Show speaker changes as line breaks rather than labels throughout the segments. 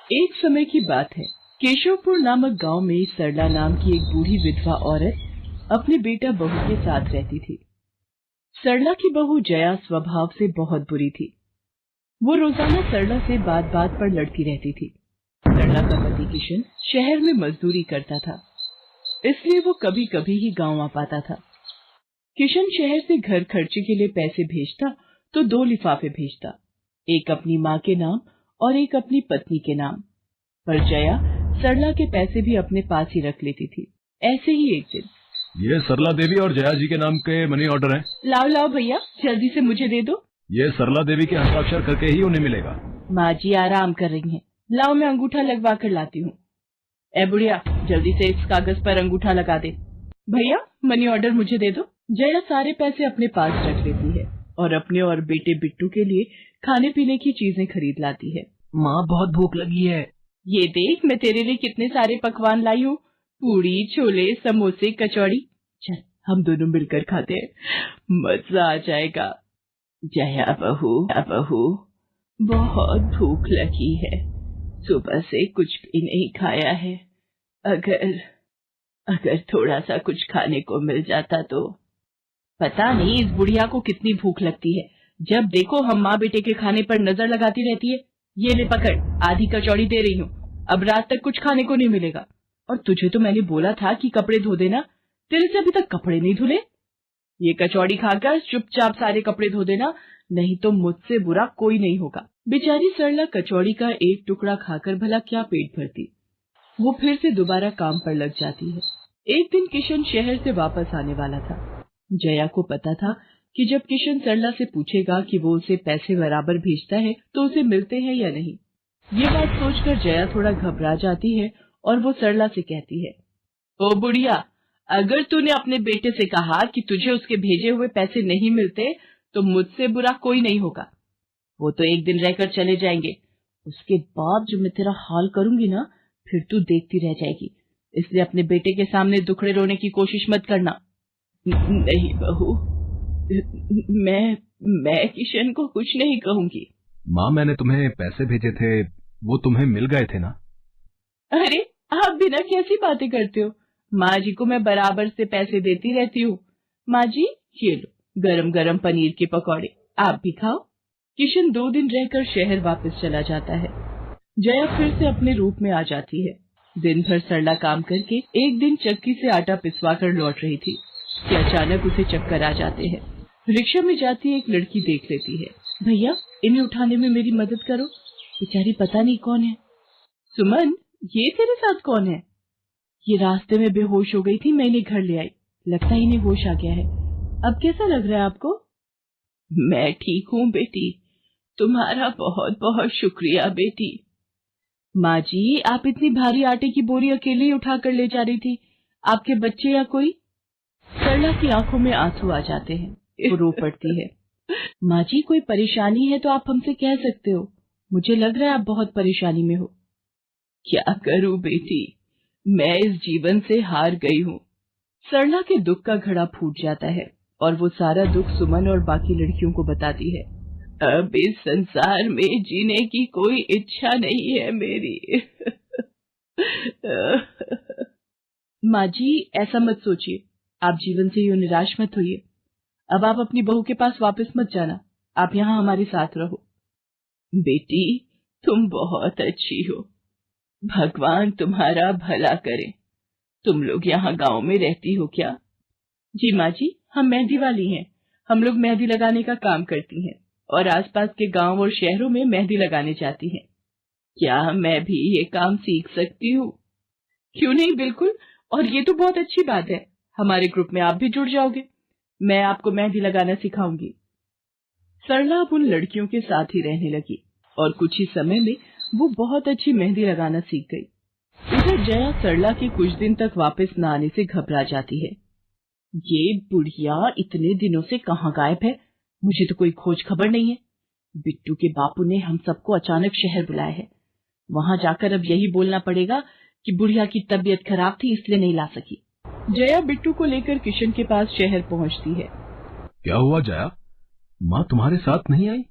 एक समय की बात है। केशवपुर नामक गांव में सरला नाम की एक बूढ़ी विधवा औरत अपने बेटा बहू के साथ रहती थी। सरला की बहू जया स्वभाव से बहुत बुरी थी। वो रोजाना सरला से बात बात पर लड़ती रहती थी। सरला का पति किशन शहर में मजदूरी करता था, इसलिए वो कभी कभी ही गांव आ पाता था। किशन शहर से घर खर्चे के लिए पैसे भेजता तो 2 लिफाफे भेजता, एक अपनी माँ के नाम और एक अपनी पत्नी के नाम। पर जया सरला के पैसे भी अपने पास ही रख लेती थी। ऐसे ही एक दिन,
ये सरला देवी और जया जी के नाम के मनी ऑर्डर हैं।
लाओ लाओ भैया, जल्दी से मुझे दे दो।
ये सरला देवी के हस्ताक्षर करके ही उन्हें मिलेगा।
माँ जी आराम कर रही हैं, लाओ मैं अंगूठा लगवा कर लाती हूँ। ए बुढ़िया, जल्दी से इस कागज पर अंगूठा लगा दे। भैया मनी ऑर्डर मुझे दे दो। जया सारे पैसे अपने पास रख लेती है और अपने और बेटे बिट्टू के लिए खाने पीने की चीजें खरीद लाती है।
माँ बहुत भूख लगी है।
ये देख मैं तेरे लिए कितने सारे पकवान लाई हूँ, पूड़ी, छोले, समोसे, कचौड़ी। चल हम दोनों मिलकर खाते हैं, मजा आ जाएगा। जया बहू बहुत भूख लगी है, सुबह से कुछ भी नहीं खाया है। अगर थोड़ा सा कुछ खाने को मिल जाता तो। पता नहीं इस बुढ़िया को कितनी भूख लगती है, जब देखो हम माँ बेटे के खाने पर नजर लगाती रहती है। ये ले पकड़, आधी कचौड़ी दे रही हूँ, अब रात तक कुछ खाने को नहीं मिलेगा। और तुझे तो मैंने बोला था कि कपड़े धो देना, तेरे से अभी तक कपड़े नहीं धुले। ये कचौड़ी खाकर चुपचाप सारे कपड़े धो देना, नहीं तो मुझसे बुरा कोई नहीं होगा। बेचारी सरला कचौड़ी का एक टुकड़ा खाकर भला क्या पेट भरती। वो फिर से दोबारा काम पर लग जाती है। एक दिन किशन शहर से वापस आने वाला था। जया को पता था कि जब किशन सरला से पूछेगा कि वो उसे पैसे बराबर भेजता है तो उसे मिलते हैं या नहीं। ये बात सोचकर जया थोड़ा घबरा जाती है और वो सरला से कहती है, ओ बुढ़िया, अगर तूने अपने बेटे से कहा कि तुझे उसके भेजे हुए पैसे नहीं मिलते तो मुझसे बुरा कोई नहीं होगा। वो तो एक दिन रहकर चले जाएंगे, उसके बाद जो मैं तेरा हाल करूंगी ना, फिर तू देखती रह जाएगी। इसलिए अपने बेटे के सामने दुखड़े रोने की कोशिश मत करना। नहीं बहू, मैं किशन को कुछ नहीं कहूंगी।
माँ मैंने तुम्हें पैसे भेजे थे, वो तुम्हें मिल गए थे ना?
अरे आप बिना कैसी बातें करते हो, माँ जी को मैं बराबर से पैसे देती रहती हूँ। माँ जी ये लो गरम गरम पनीर के पकौड़े, आप भी खाओ। किशन 2 दिन रहकर शहर वापस चला जाता है। जया फिर से अपने रूप में आ जाती है। दिन भर सरला काम करके एक दिन चक्की से आटा पिसवा कर लौट रही थी कि अचानक उसे चक्कर आ जाते हैं। रिक्शा में जाती एक लड़की देख लेती है। भैया इन्हें उठाने में मेरी मदद करो, बेचारी पता नहीं कौन है। सुमन, ये तेरे साथ कौन है? ये रास्ते में बेहोश हो गई थी, मैं इन्हें घर ले आई, लगता है इन्हें होश आ गया है। अब कैसा लग रहा है आपको? मैं ठीक हूँ बेटी, तुम्हारा बहुत बहुत शुक्रिया बेटी। माँ जी आप इतनी भारी आटे की बोरी अकेले ही उठा कर ले जा रही थी, आपके बच्चे या कोई? सरला की आंखों में आंसू आ जाते हैं, वो रो पड़ती है। माँ जी कोई परेशानी है तो आप हमसे कह सकते हो, मुझे लग रहा है आप बहुत परेशानी में हो। क्या करूं बेटी, मैं इस जीवन से हार गई हूँ। सरला के दुख का घड़ा फूट जाता है और वो सारा दुख सुमन और बाकी लड़कियों को बताती है। अब इस संसार में जीने की कोई इच्छा नहीं है मेरी। माँ जी ऐसा मत सोचिए, आप जीवन से यूं निराश मत होइए। अब आप अपनी बहू के पास वापस मत जाना, आप यहाँ हमारे साथ रहो। बेटी तुम बहुत अच्छी हो, भगवान तुम्हारा भला करे। तुम लोग यहाँ गांव में रहती हो क्या? जी माँ जी, हम मेहंदी वाली हैं, हम लोग मेहंदी लगाने का काम करती हैं और आसपास के गांव और शहरों में मेहंदी लगाने जाती हैं। क्या मैं भी ये काम सीख सकती हूँ? क्यों नहीं, बिल्कुल, और ये तो बहुत अच्छी बात है, हमारे ग्रुप में आप भी जुड़ जाओगे, मैं आपको मेहंदी लगाना सिखाऊंगी। सरला अब उन लड़कियों के साथ ही रहने लगी और कुछ ही समय में वो बहुत अच्छी मेहंदी लगाना सीख गई। इधर जया सरला के कुछ दिन तक वापस न आने से घबरा जाती है। ये बुढ़िया इतने दिनों से कहाँ गायब है, मुझे तो कोई खोज खबर नहीं है। बिट्टू के बापू ने हम सबको अचानक शहर बुलाया है, वहाँ जाकर अब यही बोलना पड़ेगा कि बुढ़िया की तबीयत खराब थी इसलिए नहीं ला सकी। जया बिट्टू को लेकर किशन के पास शहर पहुँचती है।
क्या हुआ जया, माँ तुम्हारे साथ नहीं आई?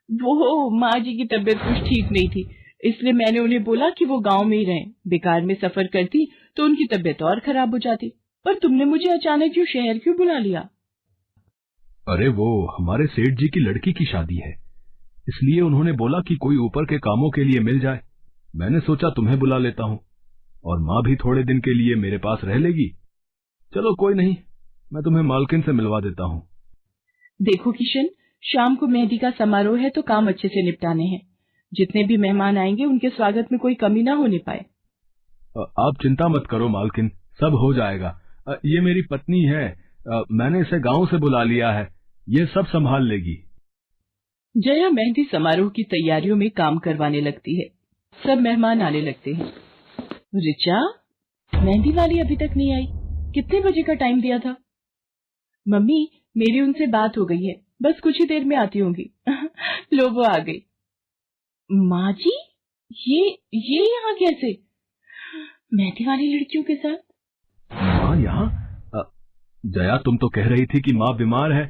वो माँ जी की तबीयत कुछ ठीक नहीं थी, इसलिए मैंने उन्हें बोला कि वो गांव में ही रहें। बेकार में सफर करती तो उनकी तबीयत और खराब हो जाती। पर तुमने मुझे अचानक क्यों शहर क्यों बुला लिया?
अरे वो हमारे सेठ जी की लड़की की शादी है, इसलिए उन्होंने बोला कि कोई ऊपर के कामों के लिए मिल जाए। मैंने सोचा तुम्हें बुला लेता हूँ, और माँ भी थोड़े दिन के लिए मेरे पास रह लेगी। चलो कोई नहीं, मैं तुम्हें मालकिन से मिलवा देता हूँ।
देखो किशन, शाम को मेहंदी का समारोह है तो काम अच्छे से निपटाने हैं। जितने भी मेहमान आएंगे उनके स्वागत में कोई कमी ना होने पाए।
आप चिंता मत करो मालकिन, सब हो जाएगा। ये मेरी पत्नी है, मैंने इसे गांव से बुला लिया है, ये सब संभाल लेगी।
जया मेहंदी समारोह की तैयारियों में काम करवाने लगती है। सब मेहमान आने लगते हैं। रिचा, मेहंदी वाली अभी तक नहीं आई, कितने बजे का टाइम दिया था? मम्मी, मेरी उनसे बात हो गई है, बस कुछ ही देर में आती होंगी। लो वो आ गई। माँ जी, ये यहाँ कैसे? मेहंदी वाली लड़कियों के साथ?
माँ यहाँ? जया, तुम तो कह रही थी कि माँ बीमार है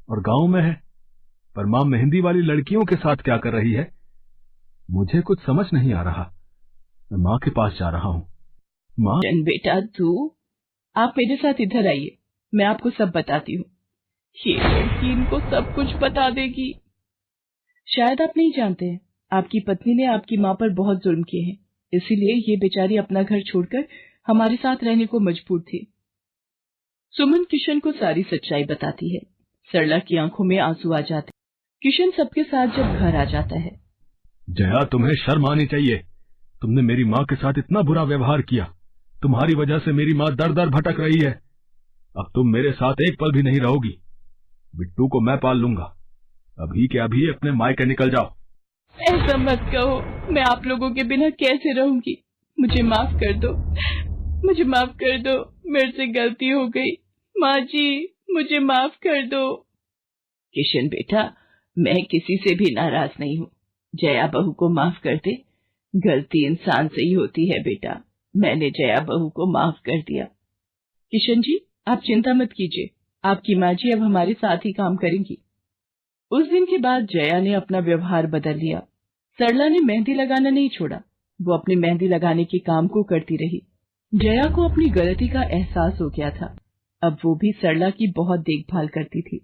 और गांव में है, पर माँ मेहंदी वाली लड़कियों के साथ क्या कर रही है? मुझे कुछ समझ नहीं आ रहा। मैं माँ के पास जा रहा हूँ। माँ।
बेटा तू, आप मेरे साथ इधर आइए, मैं आपको सब बताती हूँ। ये लड़की इनको सब कुछ बता देगी। शायद आप नहीं जानते हैं, आपकी पत्नी ने आपकी माँ पर बहुत जुल्म किए हैं, इसीलिए ये बेचारी अपना घर छोड़कर हमारे साथ रहने को मजबूर थी। सुमन किशन को सारी सच्चाई बताती है। सरला की आंखों में आंसू आ जाते। किशन सबके साथ जब घर आ जाता है।
जया, तुम्हें शर्म आनी चाहिए। तुमने मेरी माँ के साथ इतना बुरा व्यवहार किया। तुम्हारी वजह से मेरी माँ दर दर भटक रही है। अब तुम मेरे साथ एक पल भी नहीं रहोगी। बिट्टू को मैं पाल लूंगा। अभी के अभी अपने मायके निकल जाओ।
ऐसा मत कहो, मैं आप लोगों के बिना कैसे रहूंगी? मुझे माफ कर दो, मुझे माफ कर दो, मेरे से गलती हो गई। माँ जी, मुझे माफ कर दो। किशन बेटा, मैं किसी से भी नाराज नहीं हूँ। जया बहू को माफ कर दे। गलती इंसान से ही होती है बेटा। मैंने जया बहू को माफ कर दिया। किशन जी, आप चिंता मत कीजिए, आपकी माँ जी अब हमारे साथ ही काम करेंगी। उस दिन के बाद जया ने अपना व्यवहार बदल लिया। सरला ने मेहंदी लगाना नहीं छोड़ा, वो अपनी मेहंदी लगाने के काम को करती रही। जया को अपनी गलती का एहसास हो गया था। अब वो भी सरला की बहुत देखभाल करती थी।